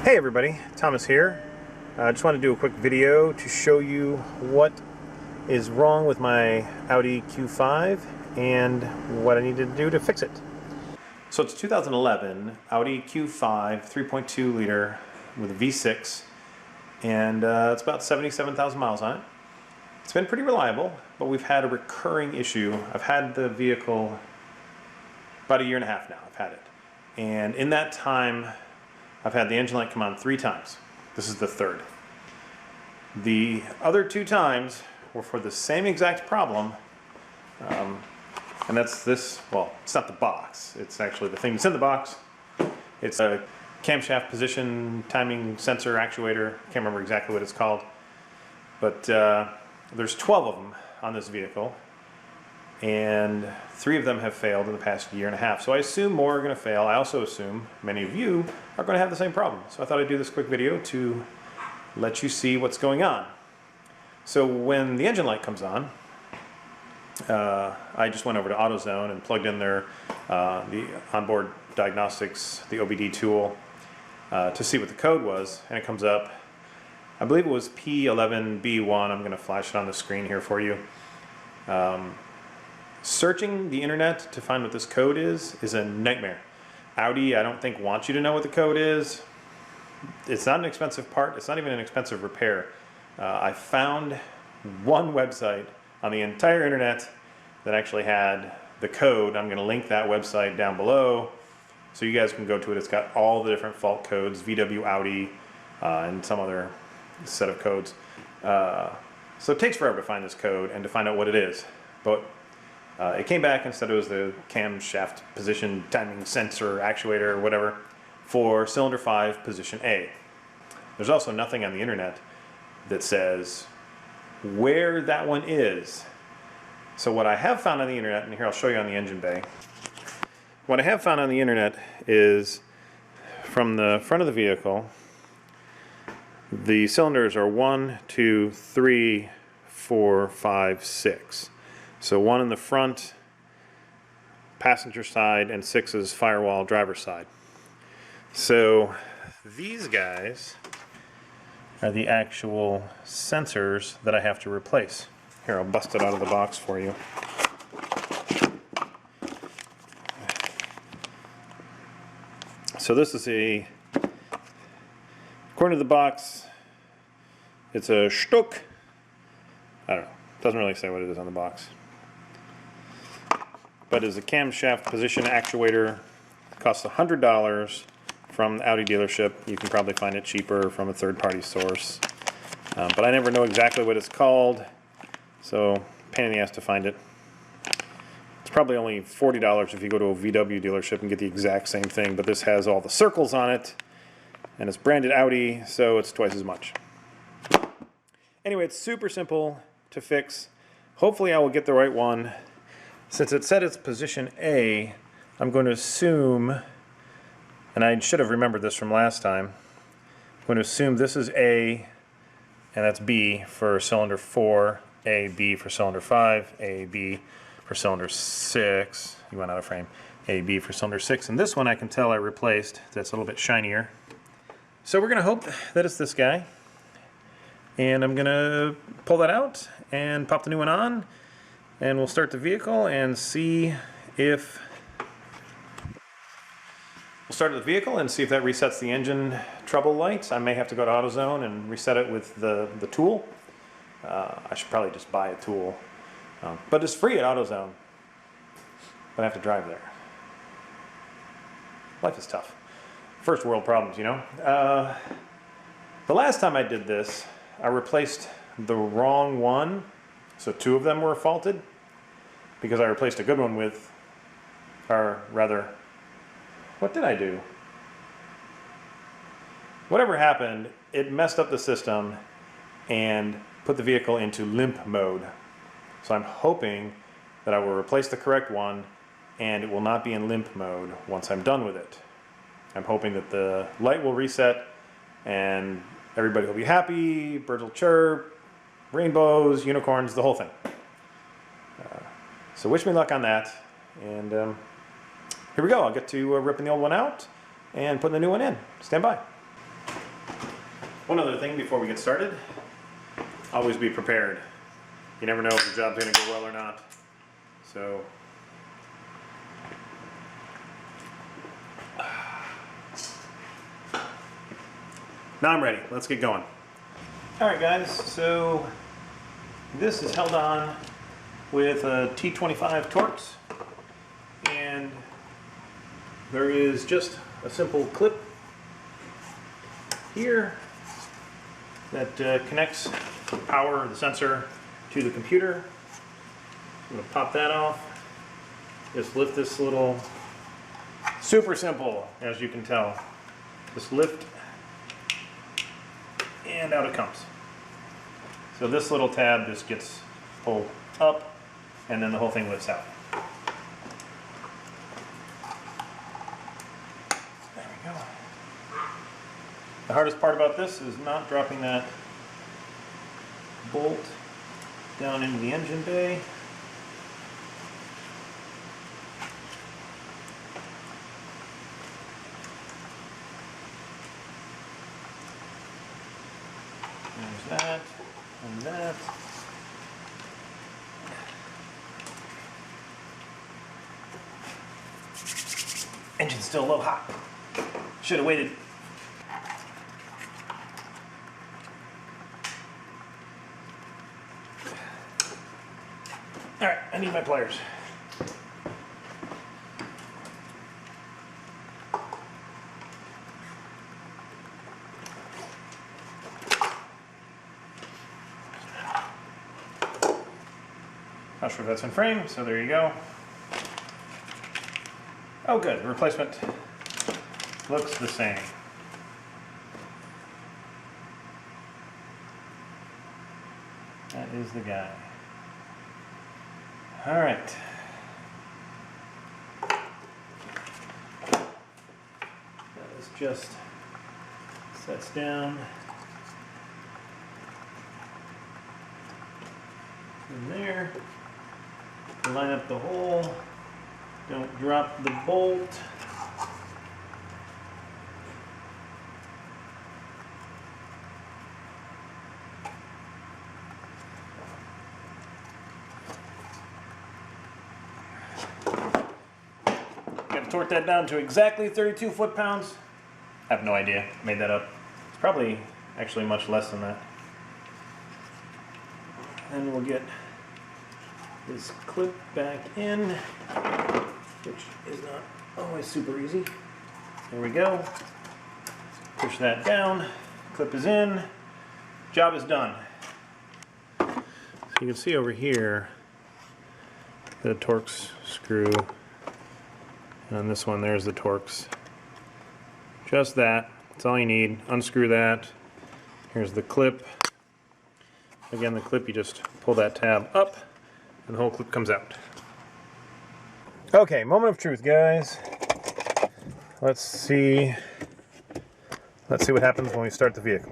Hey everybody, Thomas here. I just want to do a quick video to show you what is wrong with my Audi Q5 and what I need to do to fix it. So it's 2011 Audi Q5 3.2 liter with a V6 and it's about 77,000 miles on it. It's been pretty reliable, but we've had a recurring issue. I've had the vehicle about a year and a half now. I've had it, and in that time I've had the engine light come on 3 times. This is the third. The other 2 times were for the same exact problem, and that's this. Well, it's not the box, it's actually the thing that's in the box. It's a camshaft position timing sensor actuator. Can't remember exactly what it's called, but there's 12 of them on this vehicle, and 3 of them have failed in the past year and a half. So I assume more are going to fail. I also assume many of you are going to have the same problem. So I thought I'd do this quick video to let you see what's going on. So when the engine light comes on, I just went over to AutoZone and plugged in their the onboard diagnostics, the OBD tool, to see what the code was, and it comes up. I believe it was P11B1. I'm going to flash it on the screen here for you. Searching the internet to find what this code is a nightmare. Audi, I don't think, wants you to know what the code is. It's not an expensive part. It's not even an expensive repair. I found one website on the entire internet that actually had the code. I'm going to link that website down below so you guys can go to it. It's got all the different fault codes, VW Audi, and some other set of codes. So it takes forever to find this code and to find out what it is. But it came back and said it was the camshaft position timing sensor actuator or whatever for cylinder 5 position A. There's also nothing on the internet that says where that one is. So what I have found on the internet, and here I'll show you on the engine bay, what I have found on the internet is from the front of the vehicle, the cylinders are 1, 2, 3, 4, 5, 6. So 1 in the front, passenger side, and 6 is firewall, driver's side. So these guys are the actual sensors that I have to replace. Here, I'll bust it out of the box for you. So this is according to the box, it's a Stuck. I don't know. Doesn't really say what it is on the box. But it's a camshaft position actuator. It costs $100 from the Audi dealership. You can probably find it cheaper from a third-party source. But I never know exactly what it's called, so pain in the ass to find it. It's probably only $40 if you go to a VW dealership and get the exact same thing, but this has all the circles on it, and it's branded Audi, so it's twice as much. Anyway, it's super simple to fix. Hopefully I will get the right one. Since it said it's position A, I'm going to assume, and I should have remembered this from last time, I'm going to assume this is A and that's B for cylinder 4, A, B for cylinder 5, A, B for cylinder 6. You went out of frame. A, B for cylinder 6. And this one I can tell I replaced. That's a little bit shinier. So we're going to hope that it's this guy. And I'm going to pull that out and pop the new one on. And we'll start the vehicle and see if that resets the engine trouble lights. I may have to go to AutoZone and reset it with the tool. I should probably just buy a tool. But it's free at AutoZone. But I have to drive there. Life is tough. First world problems, you know. The last time I did this, I replaced the wrong one. So 2 of them were faulted because I replaced a good one with, or rather, what did I do? Whatever happened, it messed up the system and put the vehicle into limp mode. So I'm hoping that I will replace the correct one and it will not be in limp mode once I'm done with it. I'm hoping that the light will reset and everybody will be happy, birds will chirp, rainbows, unicorns, the whole thing. So wish me luck on that, and here we go. I'll get to ripping the old one out and putting the new one in. Stand by. One other thing before we get started, always be prepared. You never know if your job's going to go well or not. So, now I'm ready. Let's get going. Alright guys, so this is held on with a T25 Torx, and there is just a simple clip here that connects the power of the sensor to the computer. I'm going to pop that off. Just lift this little, super simple as you can tell. Just lift and out it comes. So this little tab just gets pulled up and then the whole thing lifts out. There we go. The hardest part about this is not dropping that bolt down into the engine bay. There's that and that. Engine's still a little hot. Should have waited. All right, I need my pliers. Not sure if that's in frame, so there you go. Oh good, the replacement looks the same. That is the guy. All right. That is just sets down in there. Line up the hole. Don't drop the bolt. Got to torque that down to exactly 32 foot-pounds. I have no idea. Made that up. It's probably actually much less than that. And we'll get this clip back in, which is not always super easy. There we go. Push that down. Clip is in. Job is done. So you can see over here the Torx screw. And this one, there's the Torx. Just that. That's all you need. Unscrew that. Here's the clip. Again, the clip, you just pull that tab up and the whole clip comes out. Okay, moment of truth, guys. Let's see what happens when we start the vehicle.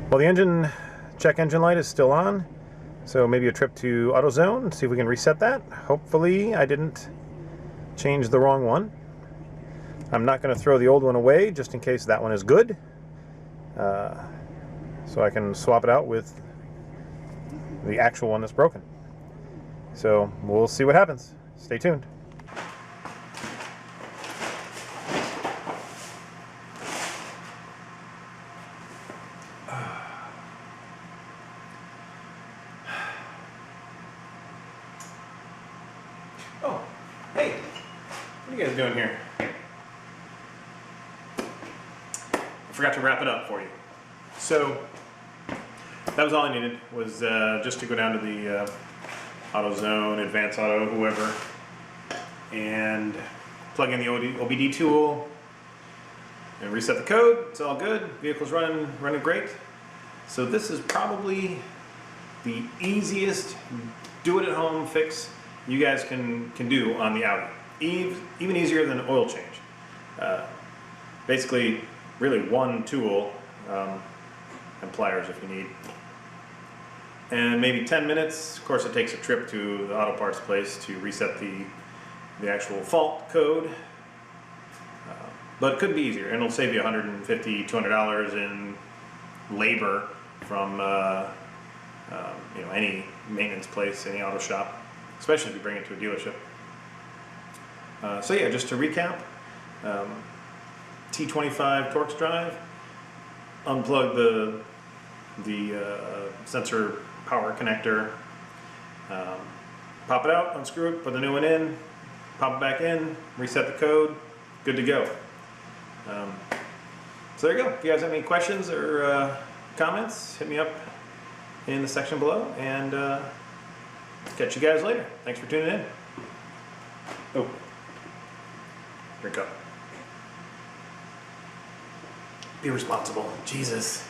Well, the check engine light is still on, so maybe a trip to AutoZone, see if we can reset that. Hopefully I didn't change the wrong one. I'm not going to throw the old one away just in case that one is good, so I can swap it out with the actual one that's broken. So we'll see what happens. Stay tuned. Oh, hey, what are you guys doing here? I forgot to wrap it up for you. So that was all I needed, was just to go down to the AutoZone, Advanced Auto, whoever, and plug in the OBD tool and reset the code. It's all good. Vehicle's running great. So this is probably the easiest do-it-at-home fix you guys can do on the Audi. Even easier than an oil change. Basically, really one tool and pliers if you need. And maybe 10 minutes. Of course, it takes a trip to the auto parts place to reset the actual fault code. But it could be easier, and it'll save you $150, $200 in labor from any maintenance place, any auto shop, especially if you bring it to a dealership. So yeah, just to recap, T25 Torx drive, unplug the sensor power connector, pop it out, unscrew it, put the new one in, pop it back in, reset the code, good to go. So there you go. If you guys have any questions or comments, hit me up in the section below, and catch you guys later. Thanks for tuning in. Oh, drink up. Be responsible. Jesus.